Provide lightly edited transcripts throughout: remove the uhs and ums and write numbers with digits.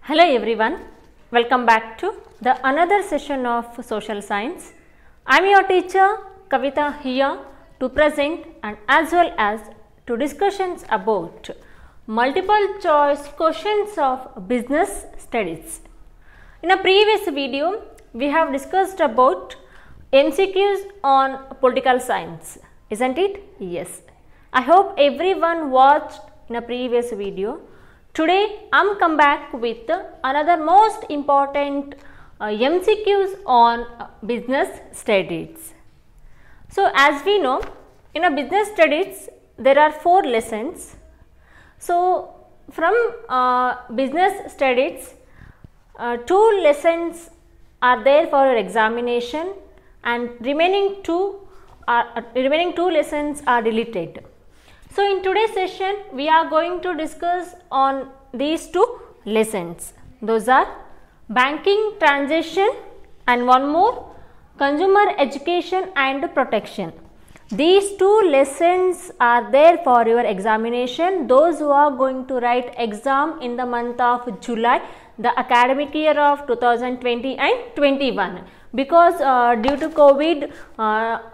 Hello everyone, welcome back to the another session of social science. I am your teacher Kavita here to present and as well as to discussions about multiple choice questions of business studies. In a previous video, we have discussed about MCQs on political science, isn't it? Yes. I hope everyone watched in a previous video. Today I am come back with another most important MCQs on business studies. So as we know, in a business studies there are 4 lessons. So from business studies 2 lessons are there for your examination and remaining two lessons are deleted. So in today's session we are going to discuss on these 2 lessons. Those are banking transaction and one more consumer education and protection. These 2 lessons are there for your examination. Those who are going to write exam in the month of July, the academic year of 2020 and 21. Because due to COVID,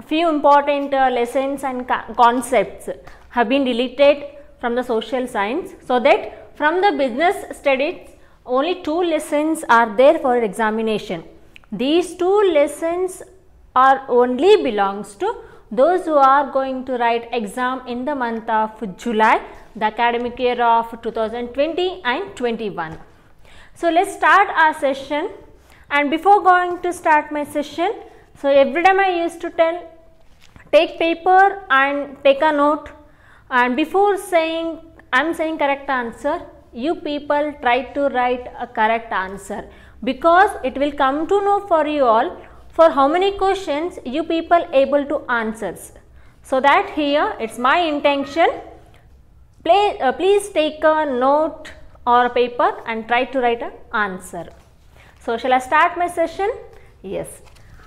few important lessons and concepts have been deleted from the social science, so that from the business studies only 2 lessons are there for examination. These 2 lessons are only belongs to those who are going to write exam in the month of July, the academic year of 2020 and 21. So let's start our session, and before going to start my session, so every time I used to tell, take paper and take a note, and before saying I am saying correct answer, you people try to write a correct answer, because it will come to know for you all for how many questions you people able to answer. So that here it's my intention, please take a note or a paper and try to write an answer. So shall I start my session? Yes.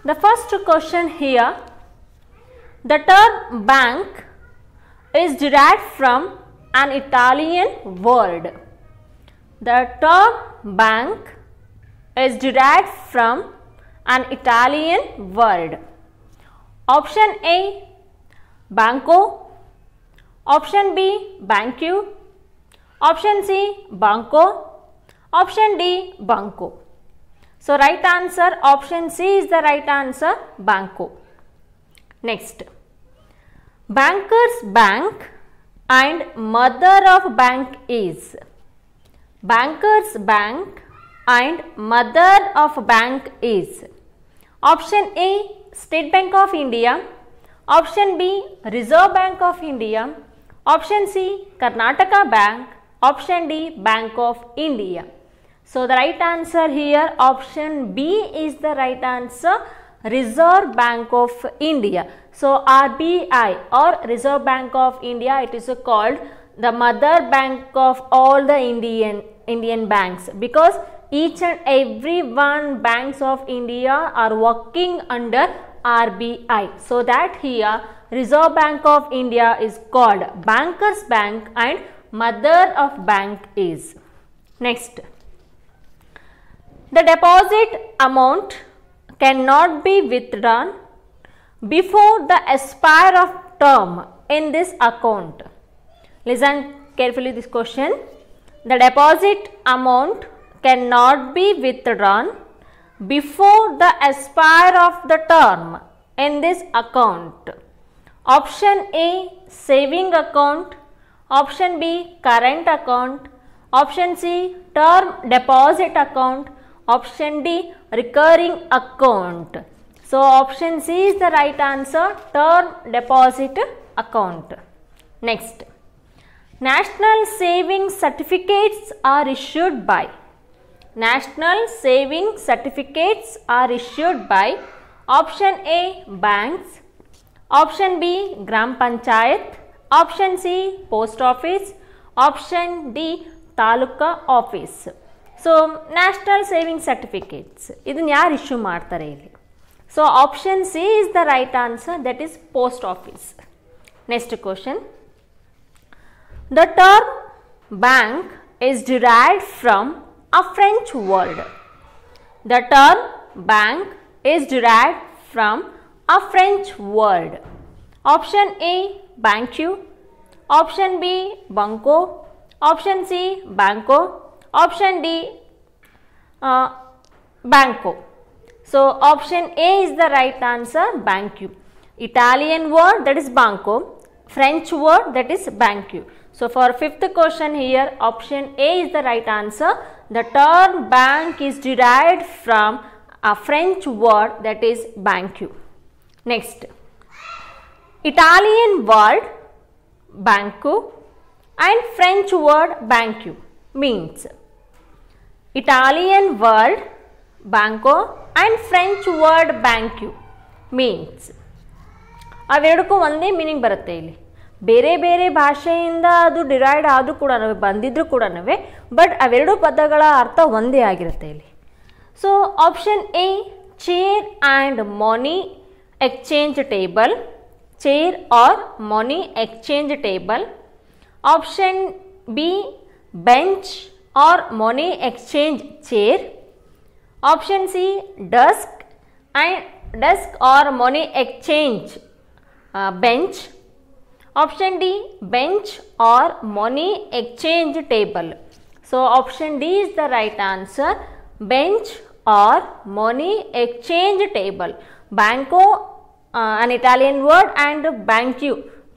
The first question here, the term bank is derived from an Italian word. The term bank is derived from an Italian word. Option A, banco. Option B, banco. Option C, banco. Option D, banco. So right answer option C is the right answer, banco. Next, bankers bank and mother of bank is. Bankers bank and mother of bank is. Option A, State Bank of India. Option B, Reserve Bank of India. Option C, Karnataka Bank. Option D, Bank of India. So the right answer here, option B is the right answer, Reserve Bank of India. So RBI or Reserve Bank of India, it is called the mother bank of all the Indian banks, because each and every one banks of India are working under RBI. So that here Reserve Bank of India is called Bankers Bank and mother of bank is. Next, the deposit amount cannot be withdrawn before the expire of term in this account. Listen carefully this question. The deposit amount cannot be withdrawn before the expire of the term in this account. Option A, saving account. Option B, current account. Option C, term deposit account. Option D, recurring account. So option C is the right answer, term deposit account. Next, national savings certificates are issued by. National savings certificates are issued by option A, banks. Option B, Gram Panchayat. Option C, post office. Option D, taluka office. So national savings certificates, ಇದನ್ನ ಯಾರು issue ಮಾಡ್ತಾರೆ ಇಲ್ಲಿ? So option C is the right answer, that is post office. Next question, the term bank is derived from a French word. The term bank is derived from a French word. Option A, banque. Option B, banco. Option C, banco. Option D, banco. So option A is the right answer, banque. Italian word, that is banco. French word, that is banque. So for fifth question here, option A is the right answer. The term bank is derived from a French word, that is banque. Next, Italian word banco and French word banque means. Italian word banco and French word banque means. ಅವೆರಡಕ್ಕೂ ಒಂದೇ meaning ಬರುತ್ತೆ. ಇಲ್ಲಿ ಬೇರೆ ಬೇರೆ ಭಾಷೆಯಿಂದ ಅದು derived ಆದರೂ ಕೂಡ ಬಂದಿದ್ರು ಕೂಡ ಬಟ್ ಅವೆರಡು ಪದಗಳ ಅರ್ಥ ಒಂದೇ ಆಗಿರುತ್ತೆ ಇಲ್ಲಿ. So option A, chair and money exchange table, chair or money exchange table. Option B, bench or money exchange chair. Option C, desk or money exchange bench. Option D, bench or money exchange table. So option D is the right answer, bench or money exchange table. Banco, an Italian word, and banque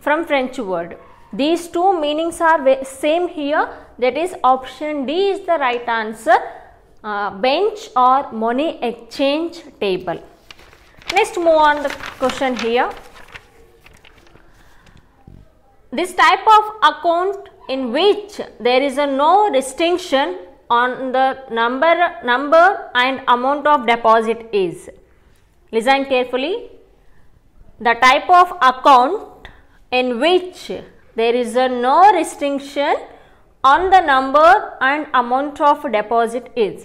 from French word. These two meanings are same here, that is option D is the right answer, bench or money exchange table. Next, move on the question here. This type of account in which there is no restriction on the number and amount of deposit is. Listen carefully. The type of account in which there is no restriction on the number and amount of deposit is.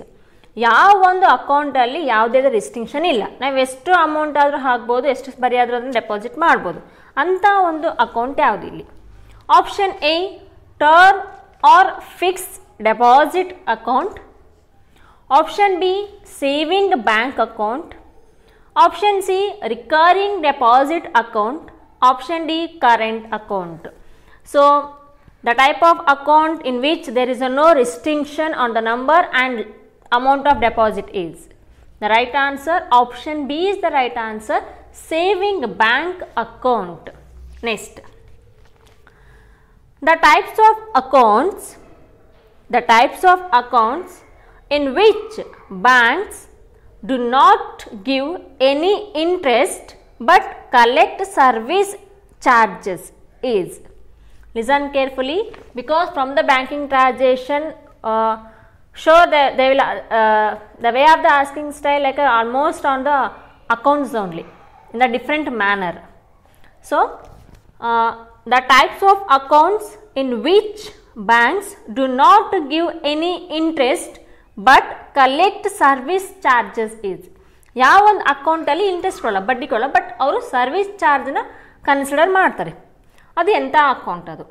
ಯಾವ ಒಂದು ಅಕೌಂಟಲ್ಲಿ ಯಾವುದೇ restriction ಇಲ್ಲ, ನಾವು ಎಷ್ಟು amount ಆದರೂ ಹಾಕ್ಬೋದು, ಎಷ್ಟು ಬರೀ ಆದರೂ ಅದನ್ನು ಡೆಪಾಸಿಟ್ ಮಾಡ್ಬೋದು, ಅಂಥ ಒಂದು ಅಕೌಂಟ್ ಯಾವುದು ಇಲ್ಲಿ. Option A, term or fix deposit account. Option B, saving bank account. Option C, recurring deposit account. Option D, current account. So the type of account in which there is no restriction on the number and amount of deposit is. The right answer, option B is the right answer, saving bank account. Next, the types of accounts in which banks do not give any interest but collect service charges is. Listen carefully, because from the banking transaction, sure they will the way of the asking style like almost on the accounts only in the different manner. So the types of accounts in which banks do not give any interest but collect service charges is. ಯಾವ ಒಂದು ಅಕೌಂಟಲ್ಲಿ interest ಕೊಡಲ್ಲ, ಬಡ್ಡಿ ಕೊಡಲ್ಲ, but ಅವರು service ಚಾರ್ಜ್ನ consider ಮಾಡ್ತಾರೆ. ಅದು ಎಂಥ ಅಕೌಂಟ್ ಅದು?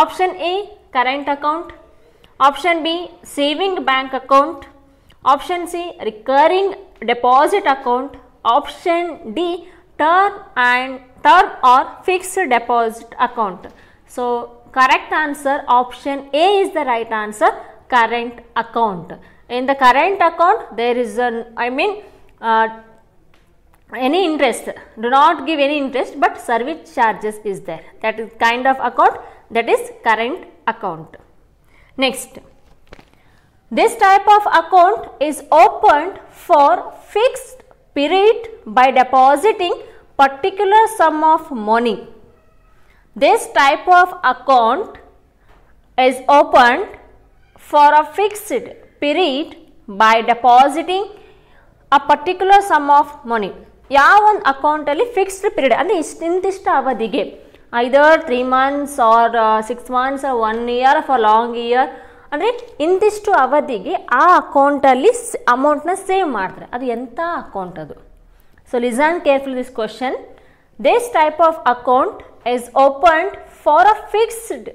Option A, current account. Option B, saving bank account. Option C, recurring deposit account. Option D, term or fixed deposit account. So correct answer option A is the right answer, current account. In the current account there is any interest, do not give any interest but service charges is there. That is kind of account, that is current account. Next, this type of account is opened for fixed period by depositing particular sum of money. This type of account is opened for a fixed period by depositing a particular sum of money. ಯಾವ ಒಂದು ಅಕೌಂಟಲ್ಲಿ fixed period ಅಂದರೆ ಇಂತಿಷ್ಟು ಅವಧಿಗೆ, either 3 months or 6 months or 1 year for long year, ಅಂದರೆ ಇಂತಿಷ್ಟು ಅವಧಿಗೆ ಆ ಅಕೌಂಟಲ್ಲಿ ಅಮೌಂಟ್ನ ಸೇವ್ ಮಾಡ್ತಾರೆ. ಅದು ಎಂಥ ಅಕೌಂಟ್ ಅದು? So listen carefully this question. This type of account is opened for a fixed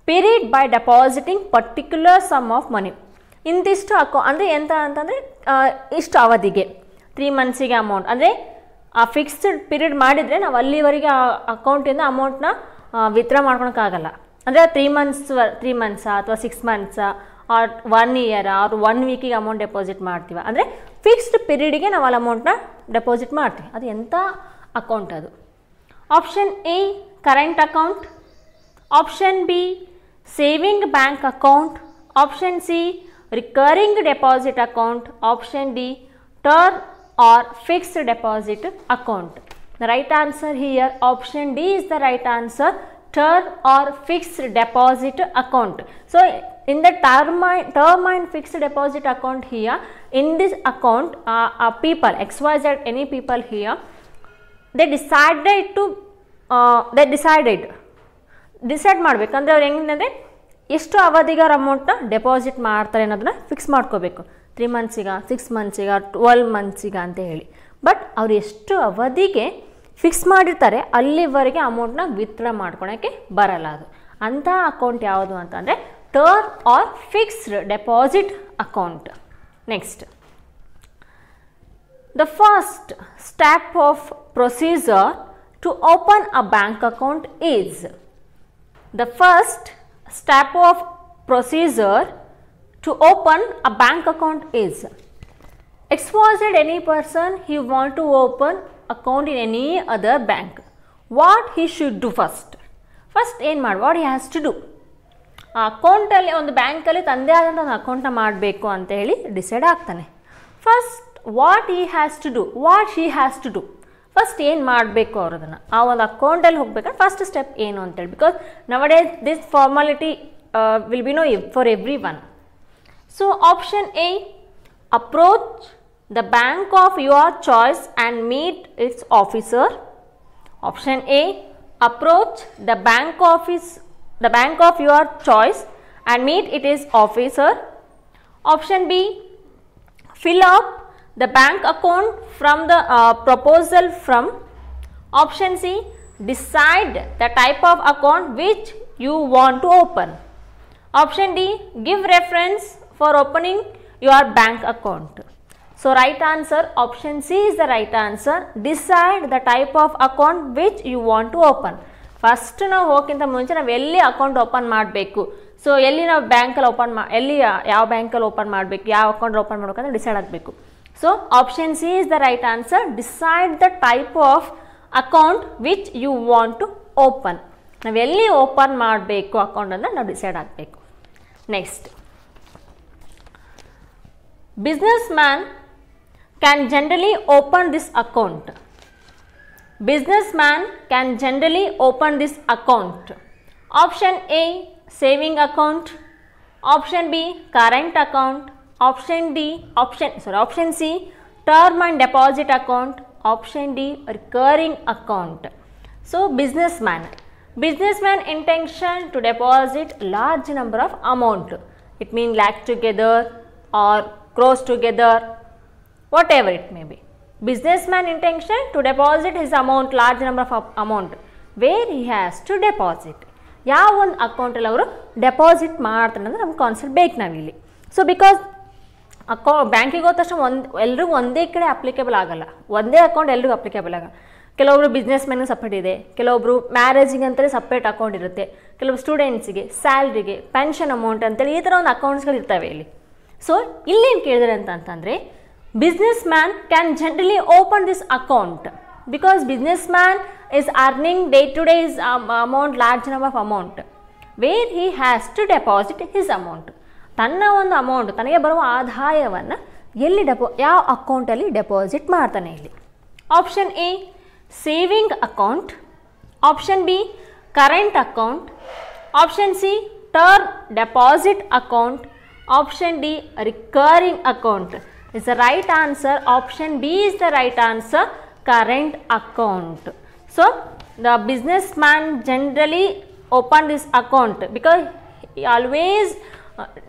period by depositing particular sum of money. ಇಂತಿಷ್ಟು ಅಂದರೆ ಎಂತ ಅಂತಂದರೆ ಇಷ್ಟು ಅವಧಿಗೆ 3 ಮಂತ್ಸಿಗೆ ಅಮೌಂಟ್ ಅಂದರೆ ಆ ಫಿಕ್ಸ್ಡ್ ಪೀರಿಯಡ್ ಮಾಡಿದರೆ ನಾವು ಅಲ್ಲಿವರೆಗೆ ಆ ಅಕೌಂಟಿಂದ ಅಮೌಂಟ್ನ ವಿತ್ಡ್ರಾ ಮಾಡ್ಕೊಳಕ್ಕಾಗಲ್ಲ. ಅಂದರೆ 3 ಮಂತ್ಸಾ ಅಥವಾ 6 ಮಂತ್ಸಾ ಆರ್ 1 ಇಯರ್ ಆರ್ 1 ವೀಕಿಗೆ ಅಮೌಂಟ್ ಡೆಪಾಸಿಟ್ ಮಾಡ್ತೀವಿ. ಅಂದರೆ ಫಿಕ್ಸ್ಡ್ ಪೀರಿಯಡಿಗೆ ನಾವು ಅಲ್ಲಿ ಅಮೌಂಟ್ನ ಡೆಪಾಸಿಟ್ ಮಾಡ್ತೀವಿ. ಅದು ಎಂಥ ಅಕೌಂಟ್ ಅದು? Option A current account, option B saving bank account, option C recurring deposit account, option D term or fixed deposit account. The right answer here, option D is the right answer, term or fixed deposit account. So in the term and fixed deposit account here, in this account people XYZ any people here, they decided to decide ಮಾಡಬೇಕಂದ್ರೆ ಅವ್ರು ಹೆಂಗಂದರೆ ಎಷ್ಟು ಅವಧಿಗೆ ಅವ್ರ ಅಮೌಂಟ್ನ deposit ಮಾಡ್ತಾರೆ ಅನ್ನೋದನ್ನ fix ಮಾಡ್ಕೋಬೇಕು. 3 ಮಂತ್ಸಿಗ 6 ಮಂತ್ಸಿಗ 12 ಮಂತ್ಸಿಗ ಅಂತ ಹೇಳಿ. ಬಟ್ ಅವ್ರು ಎಷ್ಟು ಅವಧಿಗೆ ಫಿಕ್ಸ್ ಮಾಡಿರ್ತಾರೆ ಅಲ್ಲಿವರೆಗೆ ಅಮೌಂಟ್ನ ವಿತ್ಡ್ರಾ ಮಾಡ್ಕೊಳಕ್ಕೆ ಬರಲ್ಲ. ಅದು ಅಂಥ ಅಕೌಂಟ್ ಯಾವುದು ಅಂತಂದರೆ term or fixed deposit account. Next, the first step of procedure to open a bank account is. The first step of procedure to open a bank account is, XYZ any person he want to open account in any other bank, what he should do first ಏನು ಮಾಡಿ what he has to do, ಆ ಅಕೌಂಟಲ್ಲಿ ಒಂದು ಬ್ಯಾಂಕಲ್ಲಿ ತಂದೆ ಆದಂಥ ಒಂದು ಅಕೌಂಟ್ನ ಮಾಡಬೇಕು ಅಂತ ಹೇಳಿ ಡಿಸೈಡ್ ಆಗ್ತಾನೆ. First what he has to do, what he has to do, first ಏನು ಮಾಡಬೇಕು ಅವರು ಅದನ್ನು ಆ ಒಂದು ಅಕೌಂಟಲ್ಲಿ ಹೋಗ್ಬೇಕಾದ್ರೆ ಫಸ್ಟ್ ಸ್ಟೆಪ್ ಏನು ಅಂತೇಳಿ. Because nowadays this formality will be know for every one. So option A, approach the bank of your choice and meet its officer. Option A, approach the bank of your choice and meet its officer. Option B, fill up the bank account from the proposal from. Option C, decide the type of account which you want to open. Option D, give reference for opening your bank account. So right answer option C is the right answer. Decide the type of account which you want to open. First ನಾವು ಹೋಗೋಕ್ಕಿಂತ ಮುಂಚೆ ನಾವು ಎಲ್ಲಿ account open ಮಾಡಬೇಕು, so ಎಲ್ಲಿ ನಾವು ಬ್ಯಾಂಕಲ್ಲಿ ಎಲ್ಲಿ ಯಾವ ಬ್ಯಾಂಕಲ್ಲಿ ಓಪನ್ ಮಾಡಬೇಕು, ಯಾವ ಅಕೌಂಟ್ ಓಪನ್ ಮಾಡಬೇಕಂತ ಡಿಸೈಡ್ ಆಗಬೇಕು. So option C is the right answer. Decide the type of account which you want to open. ನಾವು ಎಲ್ಲಿ ಓಪನ್ ಮಾಡಬೇಕು ಅಕೌಂಟ್ ಅಂತ ನಾವು ಡಿಸೈಡ್ ಆಗಬೇಕು. Next, businessman can generally open this account. Businessman can generally open this account. Option A, saving account. Option B, current account. Option C, term and deposit account. Option D, recurring account. So businessman intention to deposit large number of amount. It means lakh together or crores together, whatever it may be. Businessman intention to deposit his amount, large number of amount, where he has to deposit. ಯಾವ ಒಂದು ಅಕೌಂಟಲ್ಲಿ ಅವರು deposit ಮಾಡ್ತಾನೆ ಅಂದರೆ ನಮ್ಗೆ concept ಬೇಕು ನಾವಿಲ್ಲಿ. So because ಬ್ಯಾಂಕಿಗೆ ಹೋದ ತಕ್ಷಣ ಎಲ್ರಿಗೂ ಒಂದೇ ಕಡೆ ಅಪ್ಲಿಕೇಬಲ್ ಆಗಲ್ಲ, ಒಂದೇ ಅಕೌಂಟ್ ಎಲ್ರಿಗೂ ಅಪ್ಲಿಕೇಬಲ್ ಆಗಲ್ಲ. ಕೆಲವೊಬ್ರು ಬಿಸ್ನೆಸ್ ಮ್ಯಾನ್ಗೆ ಸಪ್ರೇಟ್ ಇದೆ, ಕೆಲವೊಬ್ರು ಮ್ಯಾರೇಜಿಗೆ ಅಂತಲೇ ಸಪ್ರೇಟ್ ಅಕೌಂಟ್ ಇರುತ್ತೆ, ಕೆಲವು ಸ್ಟೂಡೆಂಟ್ಸಿಗೆ, ಸ್ಯಾಲ್ರಿಗೆ, ಪೆನ್ಷನ್ ಅಮೌಂಟ್ ಅಂತೇಳಿ ಈ ಥರ ಒಂದು ಅಕೌಂಟ್ಸ್ಗಳು ಇರ್ತವೆ ಇಲ್ಲಿ. ಸೊ ಇಲ್ಲೇನು ಕೇಳಿದ್ರೆ ಅಂತಂದರೆ business man can generally open this account because business man is earning day to day amount, large number of amount, where he has to deposit his amount. ತನ್ನ ಒಂದು ಅಮೌಂಟ್, ತನಗೆ ಬರುವ ಆದಾಯವನ್ನು ಎಲ್ಲಿ ಯಾವ ಅಕೌಂಟಲ್ಲಿ ಡೆಪಾಸಿಟ್ ಮಾಡ್ತಾನೆ ಇಲ್ಲಿ. Option A, saving account. Option B, current account. Option C, term deposit account. Option D, recurring account. is the right answer. Option B is the right answer, current account. So the businessman generally open this account because he always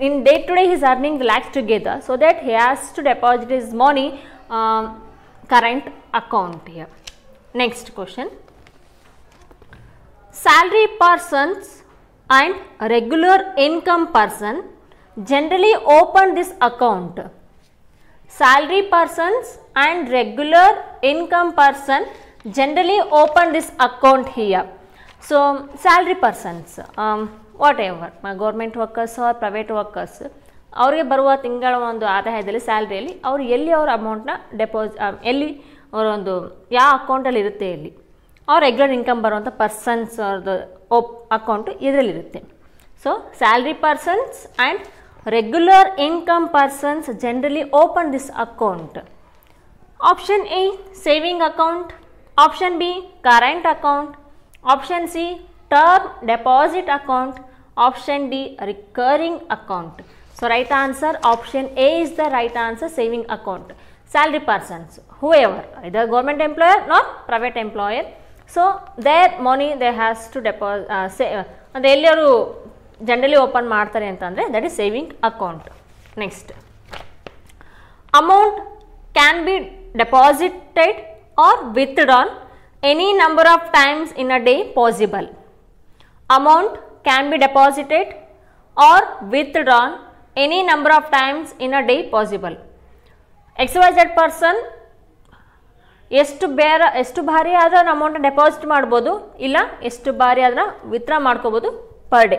in day to day he is earning lakhs together, so that he has to deposit his money current account here. Next question, salary persons and regular income person generally open this account? Salary persons and regular income person generally open this account here. So, salary persons, whatever, government workers or private workers, ಅವರಿಗೆ ಬರುವ ತಿಂಗಳ ಒಂದು ಆದಾಯದಲ್ಲಿ ಸ್ಯಾಲ್ರಿಯಲ್ಲಿ ಅವರು ಎಲ್ಲಿ ಅವರ ಅಮೌಂಟ್ನ ಎಲ್ಲಿ ಅವರ ಒಂದು ಯಾವ ಅಕೌಂಟಲ್ಲಿ ಇರುತ್ತೆ ಇಲ್ಲಿ ಅವ್ರ ರೆಗ್ಯುಲರ್ ಇನ್ಕಮ್ ಬರುವಂಥ ಪರ್ಸನ್ಸ್ ಅವ್ರದ್ದು ಅಕೌಂಟು ಇದರಲ್ಲಿರುತ್ತೆ. So salary persons and regular income persons generally open this account. Option A saving account, option B current account, option C term deposit account, option D recurring account. So right answer option A is the right answer, saving account. Salary persons, whoever, either government employer nor private employer, so their money they has to deposit and ಎಲ್ಲರೂ generally open ಮಾಡ್ತಾರೆ ಅಂತಂದರೆ that is saving account. Next, amount can be deposited or withdrawn any number of times in a day possible. Amount can be deposited or withdrawn any number of times in a day possible. XYZ person ಎಷ್ಟು ಬಾರಿ ಆದ್ರೆ amount deposit ಮಾಡ್ಬೋದು, ಇಲ್ಲ ಎಷ್ಟು ಬಾರಿ ಅದನ್ನ withdraw ಮಾಡ್ಕೋಬೋದು per day.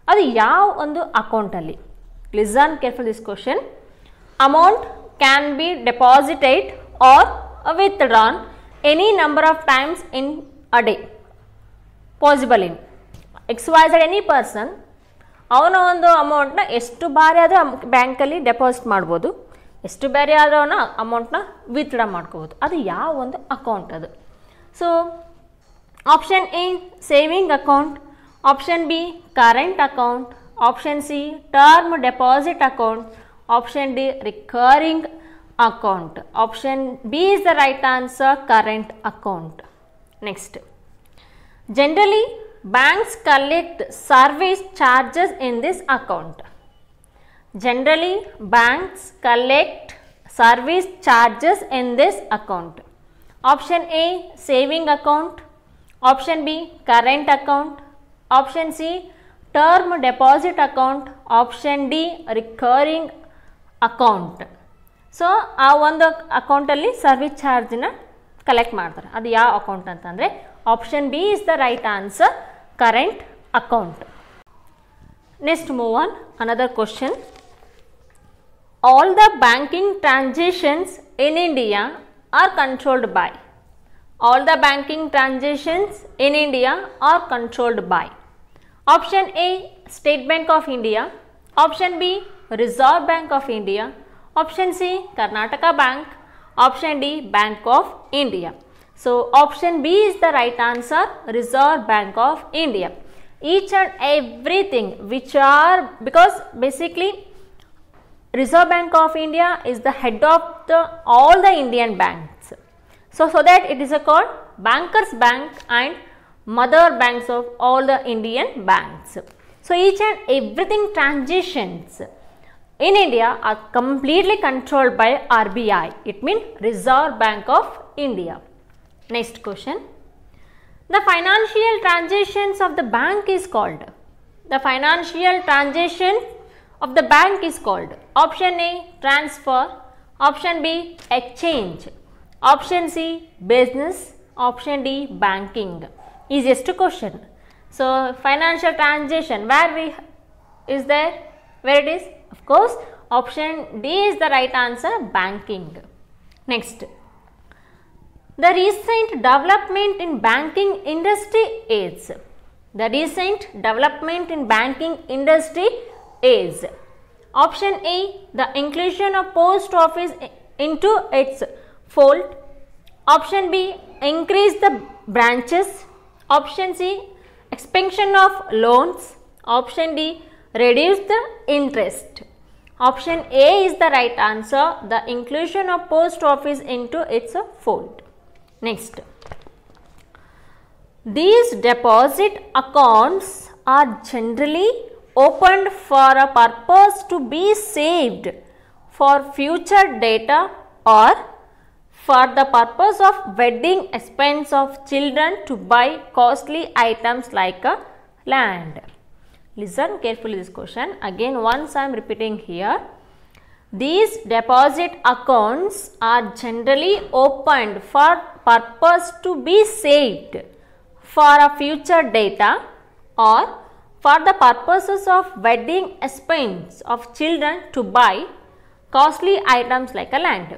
ಅದು ಯಾವ ಒಂದು ಅಕೌಂಟಲ್ಲಿ? Listen careful this question. Amount can be deposited or withdrawn any number of times in a day possible in XYZ any person ಅವನ ಒಂದು ಅಮೌಂಟ್ನ ಎಷ್ಟು ಬಾರಿ ಆದರೂ ಬ್ಯಾಂಕಲ್ಲಿ ಡೆಪಾಸಿಟ್ ಮಾಡ್ಬೋದು, ಎಷ್ಟು ಬಾರಿ ಆದರೂ ಅವನ ಅಮೌಂಟ್ನ ವಿತ್ಡ್ರಾ ಮಾಡ್ಕೋಬೋದು. ಅದು ಯಾವ ಒಂದು ಅಕೌಂಟ್ ಅದು? So option A saving account, option B current account, option C term deposit account, option D recurring account. Option B is the right answer, current account. Next, generally banks collect service charges in this account. Generally, banks collect service charges in this account. Option A saving account, option B current account, option C term deposit account, option D recurring account. So, ಆ ಒಂದು ಅಕೌಂಟಲ್ಲಿ service ಚಾರ್ಜ್ನ collect ಮಾಡ್ತಾರೆ. ಅದು ಯಾವ account ಅಂತಂದರೆ option B is the right answer, current account. Next, move on another question. All the banking transactions in India are controlled by. All the banking transactions in India are controlled by. Option A State Bank of India, option B Reserve Bank of India, option C Karnataka Bank, option D Bank of India. So option B is the right answer, Reserve Bank of India. Each and everything which are, because basically Reserve Bank of India is the head of all the Indian banks. So that it is called Bankers Bank and mother banks of all the Indian banks. So each and everything transactions in India are completely controlled by RBI. It means Reserve Bank of India. Next question. The financial transactions of the bank is called. The financial transaction of the bank is called. Option A transfer, option B exchange, option C business, option D banking. Easiest question. So financial transaction where is there? Where it is? Of course option D is the right answer, banking. Next. The recent development in banking industry is. The recent development in banking industry is. Option A the inclusion of post office into its fold. Option B increase the branches. Option C expansion of loans. Option D reduce the interest. Option A is the right answer, the inclusion of post office into its fold. Next, these deposit accounts are generally opened for a purpose to be saved for future data or for the purpose of wedding expense of children to buy costly items like land. Listen carefully this question. Again once I am repeating here. These deposit accounts are generally opened for purpose to be saved for a future data or for the purposes of wedding expense of children to buy costly items like a land.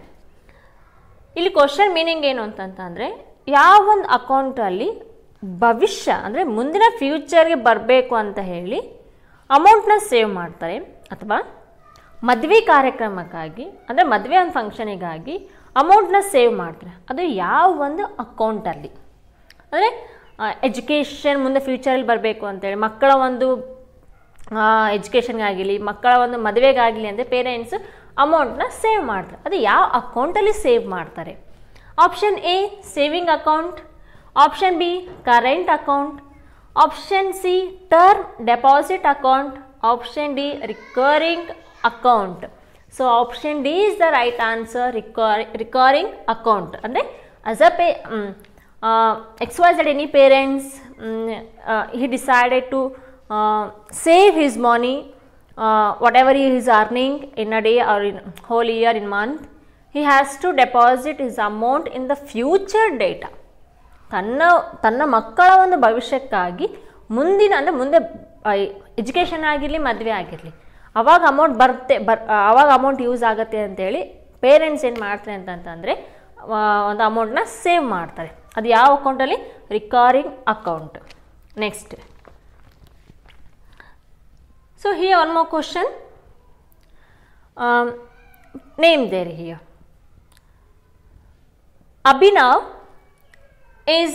ಇಲ್ಲಿ question meaning ಏನು ಅಂತಂತಂದರೆ, ಯಾವ ಒಂದು ಅಕೌಂಟಲ್ಲಿ ಭವಿಷ್ಯ ಅಂದರೆ ಮುಂದಿನ ಫ್ಯೂಚರ್ಗೆ ಬರಬೇಕು ಅಂತ ಹೇಳಿ ಅಮೌಂಟ್ನ ಸೇವ್ ಮಾಡ್ತಾರೆ, ಅಥವಾ ಮದುವೆ ಕಾರ್ಯಕ್ರಮಕ್ಕಾಗಿ ಅಂದರೆ ಮದುವೆ ಒಂದು ಫಂಕ್ಷನಿಗಾಗಿ ಅಮೌಂಟ್ನ ಸೇವ್ ಮಾಡ್ತಾರೆ, ಅದು ಯಾವ ಒಂದು ಅಕೌಂಟಲ್ಲಿ ಅಂದರೆ ಎಜುಕೇಷನ್ ಮುಂದೆ ಫ್ಯೂಚರಲ್ಲಿ ಬರಬೇಕು ಅಂತೇಳಿ, ಮಕ್ಕಳ ಒಂದು ಎಜುಕೇಷನ್ಗಾಗಲಿ ಮಕ್ಕಳ ಒಂದು ಮದುವೆಗಾಗಲಿ ಅಂದರೆ ಪೇರೆಂಟ್ಸ್ ಅಮೌಂಟ್ನ ಸೇವ್ ಮಾಡ್ತಾರೆ, ಅದು ಯಾವ ಅಕೌಂಟಲ್ಲಿ ಸೇವ್ ಮಾಡ್ತಾರೆ? Option A saving account, option B current account, option C term deposit account, option D recurring account. So option D is the right answer, recurring account. ಅಂದರೆ as a XYZ any parents he decided to save his money whatever he is earning in a day or in whole year in month, he has to deposit his amount in the future data. ತನ್ನ ಮಕ್ಕಳ ಒಂದು ಭವಿಷ್ಯಕ್ಕಾಗಿ ಮುಂದಿನ ಅಂದರೆ ಮುಂದೆ education ಆಗಿರಲಿ ಮದುವೆ ಆಗಿರಲಿ ಅವಾಗ ಅಮೌಂಟ್ ಅವಾಗ ಅಮೌಂಟ್ ಯೂಸ್ ಆಗುತ್ತೆ ಅಂತೇಳಿ ಪೇರೆಂಟ್ಸ್ ಏನು ಮಾಡ್ತಾರೆ ಅಂತಂದರೆ ಒಂದು ಅಮೌಂಟ್ನ ಸೇವ್ ಮಾಡ್ತಾರೆ. ಅದು ಯಾವ ಅಕೌಂಟಲ್ಲಿ? Recurring account. Next, so here one more question, name there here. Abhinav is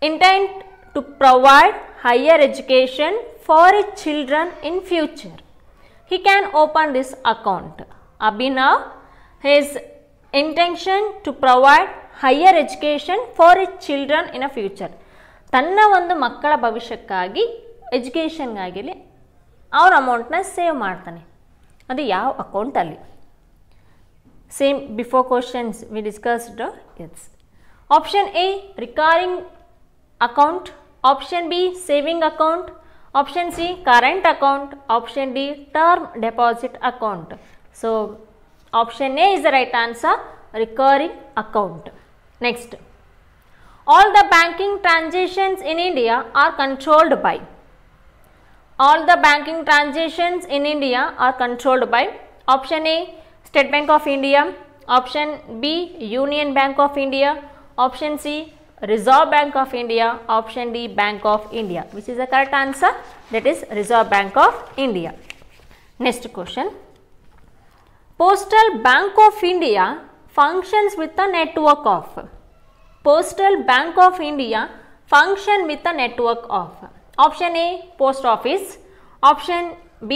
intent to provide higher education for his children in future. He can open this account. Abhinav has intention to provide higher education for his children in a future. ತನ್ನ ಒಂದು ಮಕ್ಕಳ ಭವಿಷ್ಯಕ್ಕಾಗಿ ಎಜುಕೇಷನ್ಗಾಗಿಲಿ ಅವನ ಅಮೌಂಟ್ನ save ಮಾಡ್ತಾನೆ, ಅದು ಯಾವ ಅಕೌಂಟಲ್ಲಿ? Same before questions we discussed. It's option A recurring account, option B saving account, option C current account, option D term deposit account. So option A is the right answer, recurring account. Next, all the banking transactions in India are controlled by. All the banking transactions in India are controlled by. Option A State Bank of India, option B Union Bank of India, option C Reserve Bank of India, option D Bank of India. Which is the correct answer? That is Reserve Bank of India. Next question. Postal Bank of India functions with a network of. Postal Bank of India function with a network of. Option A Post Office, option B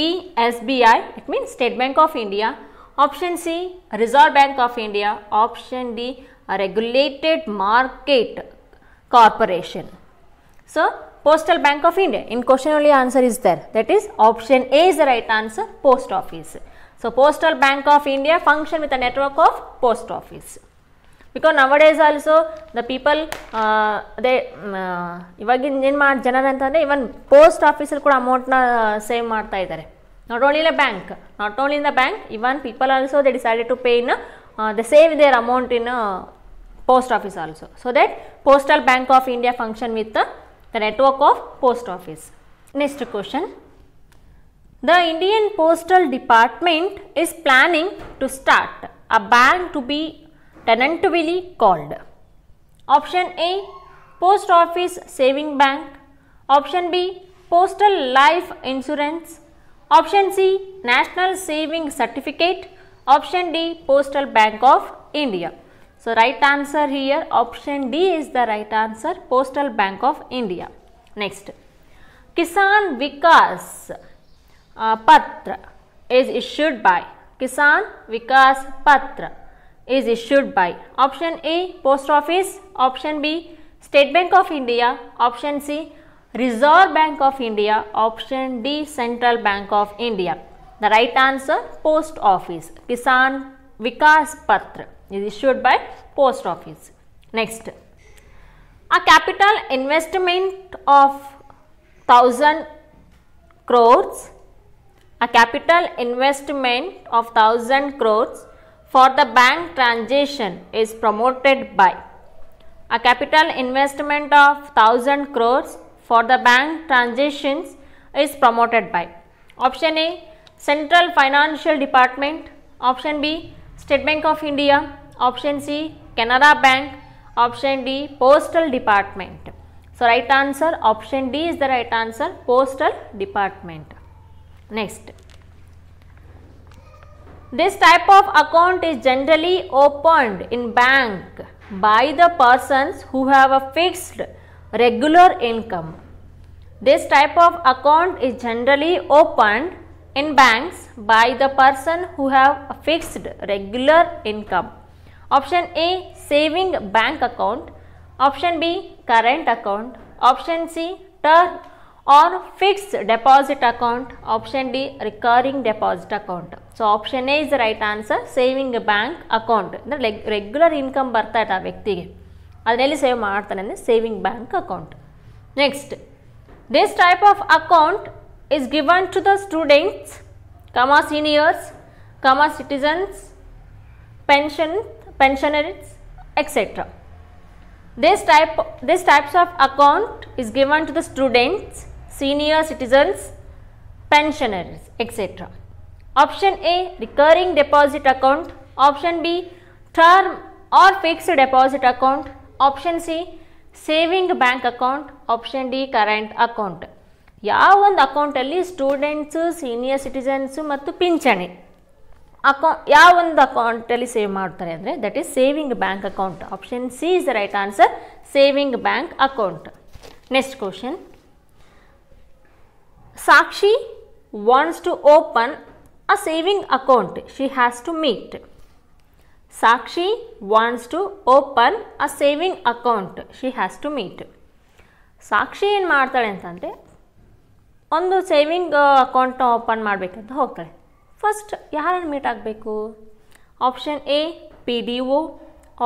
SBI, it means State Bank of India, option C Reserve Bank of India, option D a regulated market corporation. So Postal Bank of India, in question only answer is there, that is option A is the right answer, Post Office. So Postal Bank of India function with a network of post office, because nowadays also the people they ಇವಾಗಿನ ಏನು ಮಾಡಿ ಜನರು ಅಂತಂದರೆ ಇವನ್ post ಆಫೀಸಲ್ಲಿ ಕೂಡ ಅಮೌಂಟ್ನ save ಮಾಡ್ತಾ ಇದ್ದಾರೆ. Not only in the bank, even people also they decided to pay in they save their amount in post office also. So that Postal Bank of India function with the network of post office. Next question. The Indian Postal Department is planning to start a bank to be tentatively called. Option A Post Office Saving Bank, option B Postal Life Insurance, option C National Saving Certificate, option D Postal Bank of India. So right answer here option D is the right answer, Postal Bank of India. Next, Kisan Vikas Patra is issued by. Kisan Vikas Patra is issued by. Option A Post Office, option B State Bank of India, option C Reserve Bank of India, option D Central Bank of India. The right answer Post Office. Kisan Vikas Patra is issued by Post Office. Next, a capital investment of 1,000 crores, a capital investment of 1000 crores for the bank transaction is promoted by. A capital investment of 1000 crores for the bank transactions is promoted by. Option A, Central Financial Department. Option B, State Bank of India. Option C, Canara Bank. Option D, Postal Department. So, right answer option D is the right answer, Postal Department. Next, this type of account is generally opened in bank by the persons who have a fixed regular income. This type of account is generally opened in banks by the person who have a fixed regular income. Option A, saving bank account. Option B, current account. Option C, term or fixed deposit account. Option D, recurring deposit account. So, option A is the right answer, saving bank account. The regular income barta ita vyaktige adanelli save ಮಾಡ್ತಾನೆ, saving bank account. Next, this type of account is given to the students, seniors, citizens, pensioners, etc. This types of account is given to the students, senior citizens, pensioners, etc. Option A, recurring deposit account. Option B, term or fixed deposit account. Option C, saving bank account. Option D, current account. ಯಾವ ಒಂದು ಅಕೌಂಟಲ್ಲಿ students, senior citizens ಮತ್ತು ಪಿಂಚಣಿ ಯಾವ ಒಂದು ಅಕೌಂಟಲ್ಲಿ save ಮಾಡ್ತಾರೆ ಅಂದರೆ that is saving bank account. Option C is the right answer, saving bank account. Next question, Sakshi wants to open a saving account. She has to meet. Sakshi wants to open a saving account. She has to meet. ಸಾಕ್ಷಿ ಏನು ಮಾಡ್ತಾಳೆ ಅಂತಂದರೆ ಒಂದು saving ಅಕೌಂಟ್ನ open ಮಾಡಬೇಕಂತ ಹೋಗ್ತಾಳೆ. First ಯಾರನ್ನು meet ಆಗಬೇಕು? Option A, P D O.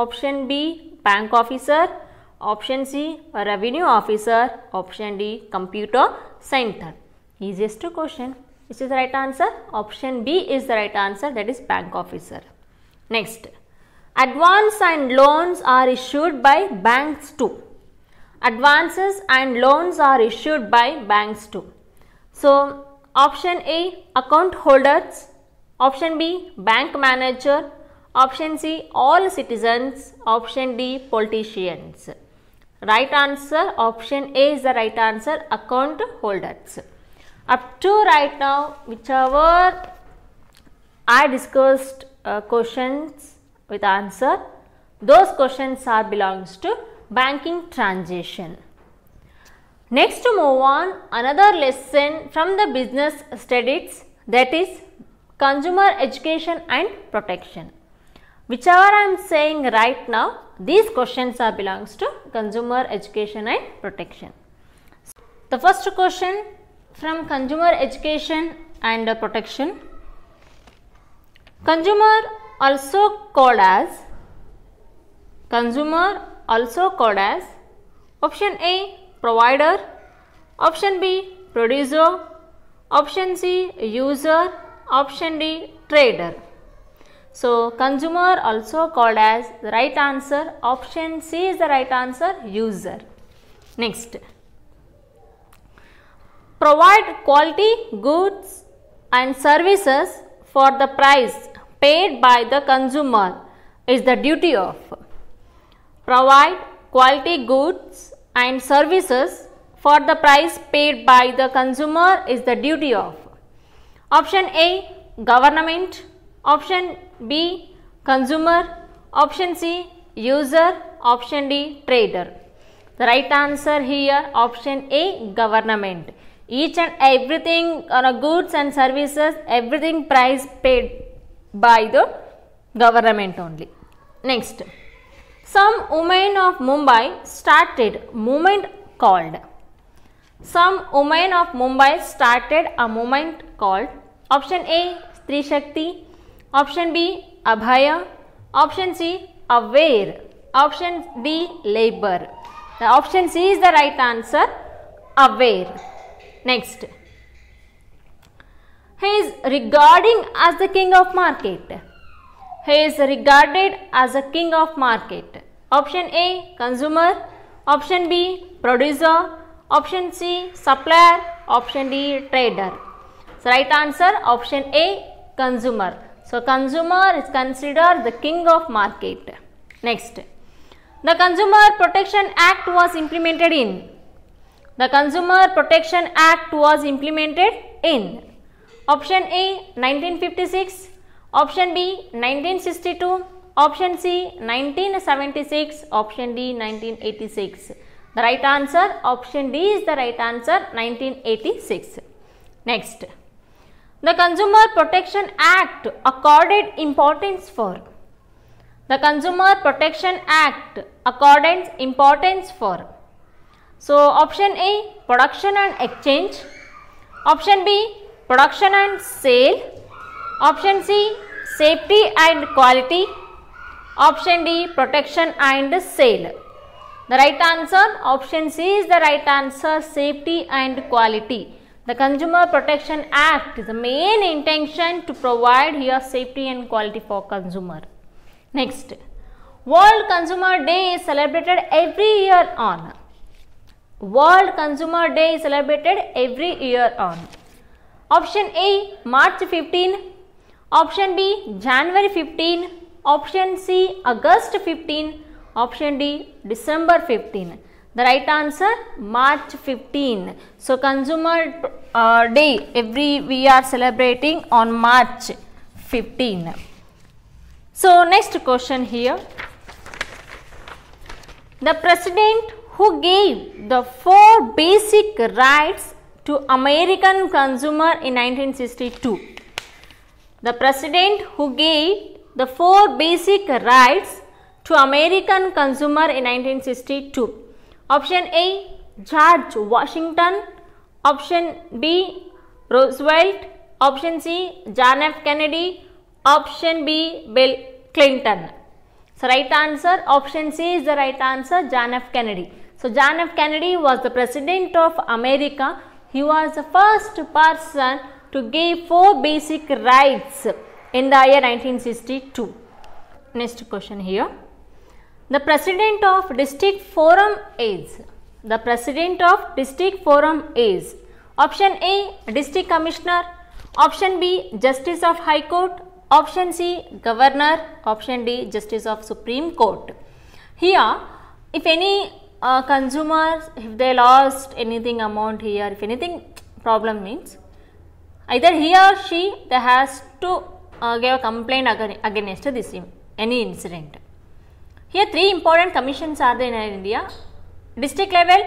Option B, bank officer. Option C, revenue officer. Option D, computer centre. Easiest question. Which is the right answer? Option B is the right answer, that is bank officer. Next, advance and loans are issued by banks too. Advances and loans are issued by banks too. So, option A, account holders. Option B, bank manager. Option C, all citizens. Option D, politicians. Right answer, option A is the right answer, account holders. Up to right now, whichever I discussed questions with answer, those questions are belongs to banking transaction. Next, to move on, another lesson from the business studies, that is consumer education and protection. Whichever I am saying right now, these questions are belongs to consumer education and protection. The first question from consumer education and protection. Consumer also called as option A, provider. Option B, producer. Option C, user. Option D, trader. So, consumer also called as, the right answer option C is the right answer, user. Next, provide quality goods and services for the price paid by the consumer is the duty of. Provide quality goods and services for the price paid by the consumer is the duty of. Option A, government. Option B, consumer. Option C, user. Option D, trader. The right answer here, option A, government. Each and everything on a goods and services, everything price paid by the government only. Next, some women of Mumbai started movement called. Some women of Mumbai started a movement called. Option A, Stree Shakti. Option B, Abhaya. Option C, Aware. Option D, Labor. The option C is the right answer, Aware. Next, he is regarding as the king of market. He is regarded as a king of market. Option A, consumer. Option B, producer. Option C, supplier. Option D, trader. So, right answer option A, consumer. So, consumer is considered the king of market. Next, the Consumer Protection Act was implemented in. The Consumer Protection Act was implemented in. Option A, 1956. Option B, 1962. Option C, 1976. Option D, 1986. The right answer, option D is the right answer, 1986. Next, the Consumer Protection Act accorded importance for. The Consumer Protection Act accorded importance for. So, option A, production and exchange. Option B, production and sale. Option C, safety and quality. Option D, protection and sale. The right answer, option C is the right answer, safety and quality. The Consumer Protection Act is the main intention to provide here safety and quality for consumer. Next, World Consumer Day is celebrated every year on. World Consumer Day is celebrated every year on. Option A, March 15. Option B, January 15. Option C, August 15. Option D, December 15. The right answer, March 15. So, Consumer Day we are celebrating on March 15. So, next question here. The president who gave the 4 basic rights to American consumer in 1962. The president who gave the 4 basic rights to American consumer in 1962. Option A, George Washington. Option B, Roosevelt. Option C, John F. Kennedy. Option B, Bill Clinton. So, right answer, option C is the right answer, John F. Kennedy. So, John F. Kennedy was the president of America. He was the first person to give 4 basic rights in the year 1962. Next question here. The president of District Forum is. The president of District Forum is. Option A, District Commissioner. Option B, Justice of High Court. Option C, Governor. Option D, Justice of Supreme Court. Here, if any consumers, if they lost anything amount here, if anything problem means, either he or she, they has to give a complaint against this any incident. Here 3 important commissions are there in India: district level,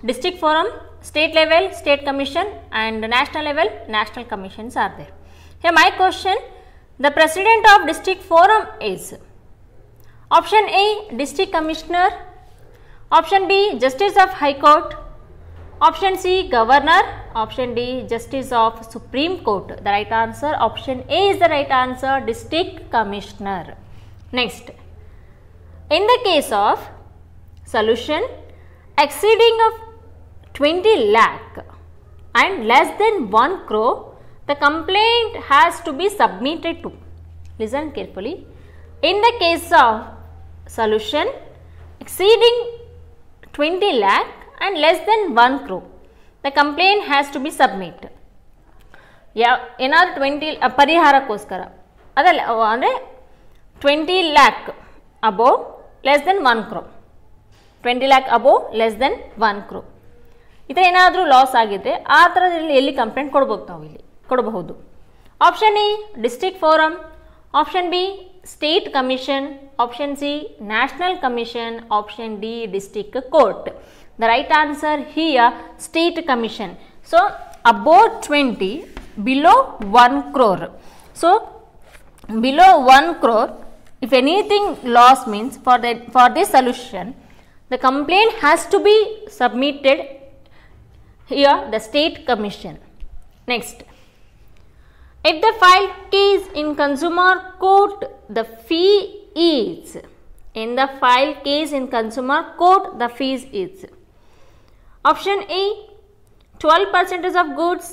district forum, state level, state commission, and national level, national commissions are there. Here my question, the president of district forum is. Option A, district commissioner. Option B, justice of high court. Option C, governor. Option D, justice of Supreme Court. The right answer, option A is the right answer, district commissioner. Next, in the case of solution exceeding of 20 lakh and less than 1 crore, the complaint has to be submitted to. Listen carefully. In the case of solution exceeding 20 lakh and less than 1 crore, the complaint has to be submitted. ಏನಾದ್ರು 20 ಪರಿಹಾರಕ್ಕೋಸ್ಕರ ಅದಲ್ಲ ಅಂದರೆ 20 lakh above less than 1 crore, 20 lakh above less than 1 crore. ಈ ಥರ ಏನಾದರೂ loss ಆಗಿದ್ರೆ ಆ ಥರದಲ್ಲಿ ಎಲ್ಲಿ ಕಂಪ್ಲೇಂಟ್ ಕೊಡ್ಬೋದು ನಾವು ಇಲ್ಲಿ ಕೊಡಬಹುದು. Option A district forum, option B state commission, option C national commission, option D district court. The right answer here, state commission. So, above 20, below 1 crore. So, below 1 crore, if anything loss means for this solution, the complaint has to be submitted here, the state commission. Next, if the filed case in consumer court, the fee is. In the filed case in consumer court, the fees is. Option A, 12% of goods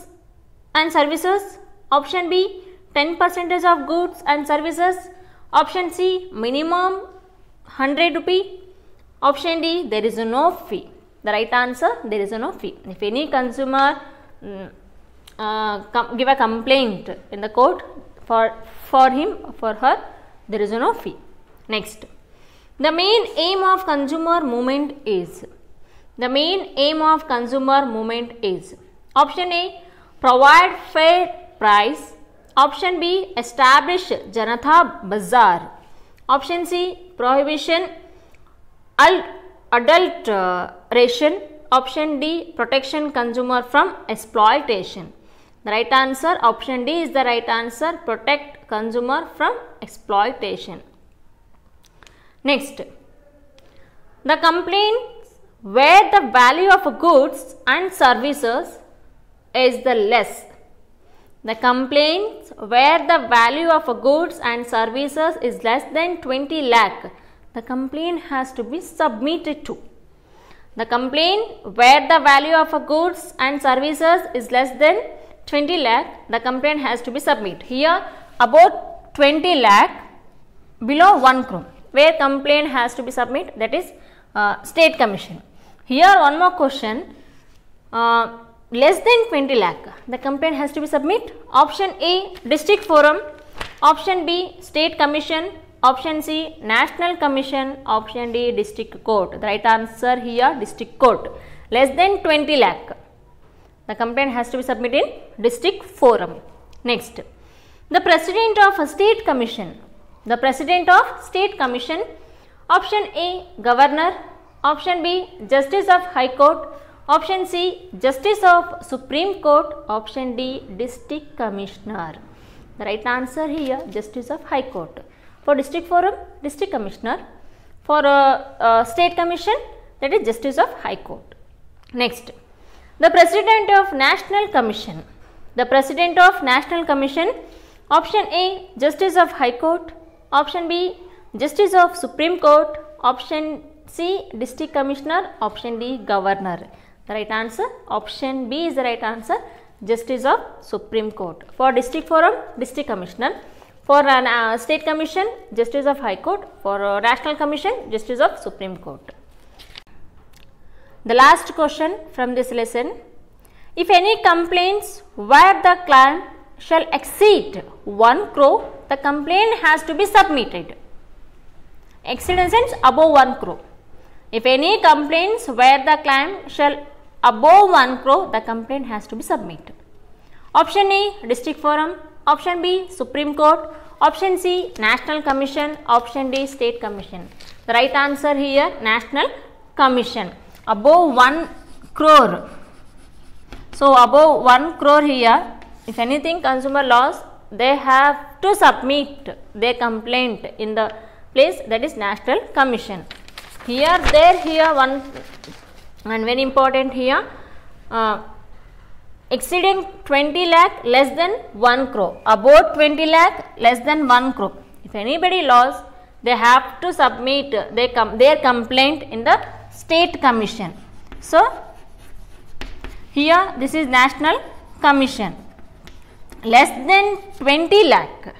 and services. Option B, 10% of goods and services. Option C, minimum 100 rupee. Option D, there is no fee. The right answer, there is no fee. If any consumer give a complaint in the court, for him, for her, there is no fee. Next, the main aim of consumer movement is. The main aim of consumer movement is. Option A, provide fair price. Option B, establish Janata Bazaar. Option C, prohibition adulteration. Option D, protection consumer from exploitation. The right answer, option D is the right answer, protect consumer from exploitation. Next, the complaints where the value of goods and services is the less. The complaints where the value of goods and services is less than 20 lakh, the complaint has to be submitted to. The complaint where the value of goods and services is less than 20 lakh, the complaint has to be submitted. Here about 20 lakh, below 1 crore, where complaint has to be submitted, that is State Commission. Here one more question, less than 20 lakh, the complaint has to be submitted. Option A, District Forum. Option B, State Commission. Option C, National Commission. Option D, District Court. The right answer here, District Court. Less than 20 lakh, the complaint has to be submitted in District Forum. Next, the President of State Commission. The President of State Commission. Option A, Governor. Option B, Justice of High Court. Option C, Justice of Supreme Court. Option D, District Commissioner. The right answer here, Justice of High Court. For District Forum, District Commissioner. For State Commission, that is Justice of High Court. Next, the President of National Commission. The President of National Commission. Option A, Justice of High Court. Option B, Justice of Supreme Court. Option C, District Commissioner. Option D, Governor. The right answer, option B is the right answer, Justice of Supreme Court. For District Forum, District Commissioner. For State Commission, Justice of High Court. For National Commission, Justice of Supreme Court. The last question from this lesson, if any complaints where the client shall exceed 1 crore, the complaint has to be submitted. Exceed in sense above 1 crore. If any complaints where the client shall above 1 crore, the complaint has to be submitted. Option A, District Forum. Option B, Supreme Court. Option C, National Commission. Option D, State Commission. The right answer here, National Commission. Above 1 crore. So, above 1 crore here, if anything consumer loss, they have to submit their complaint in the place, that is National Commission. Here, there, here one and very important here, exceeding 20 lakh less than 1 crore, above 20 lakh less than 1 crore. If anybody lost, they have to submit their complaint in the State Commission. So, here this is National Commission. Less than 20 lakh,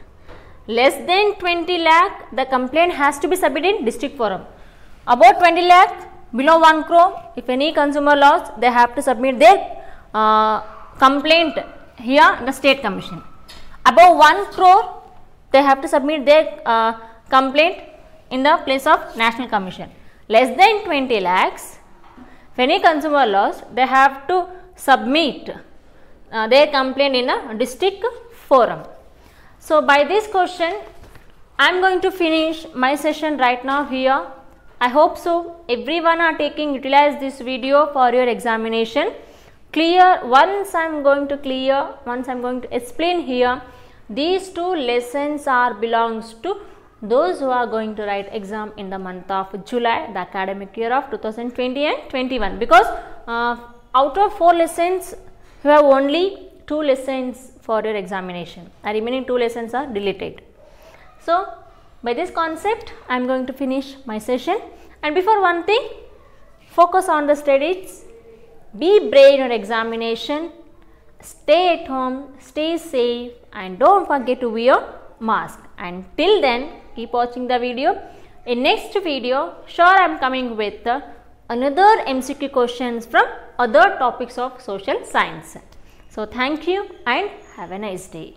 less than 20 lakh, the complaint has to be submitted in District Forum. Above 20 lakh, below 1 crore, if any consumer loss, they have to submit their complaint here in the State Commission. Above 1 crore, they have to submit their complaint in the place of National Commission. Less than 20 lakhs, if any consumer loss, they have to submit their complaint in a District Forum. So, by this question, I am going to finish my session right now here. I hope so everyone are utilize this video for your examination. Once I am going to explain here, these two lessons belongs to those who are going to write exam in the month of July, the academic year of 2020 and 21, because out of 4 lessons, you have only 2 lessons for your examination. The remaining 2 lessons are deleted. So, by this concept, I am going to finish my session. And before one thing, focus on the studies, be brave in your examination, stay at home, stay safe, and don't forget to wear mask. And till then, keep watching the video. In next video, sure I am coming with another MCQ questions from other topics of social science. So thank you and have a nice day.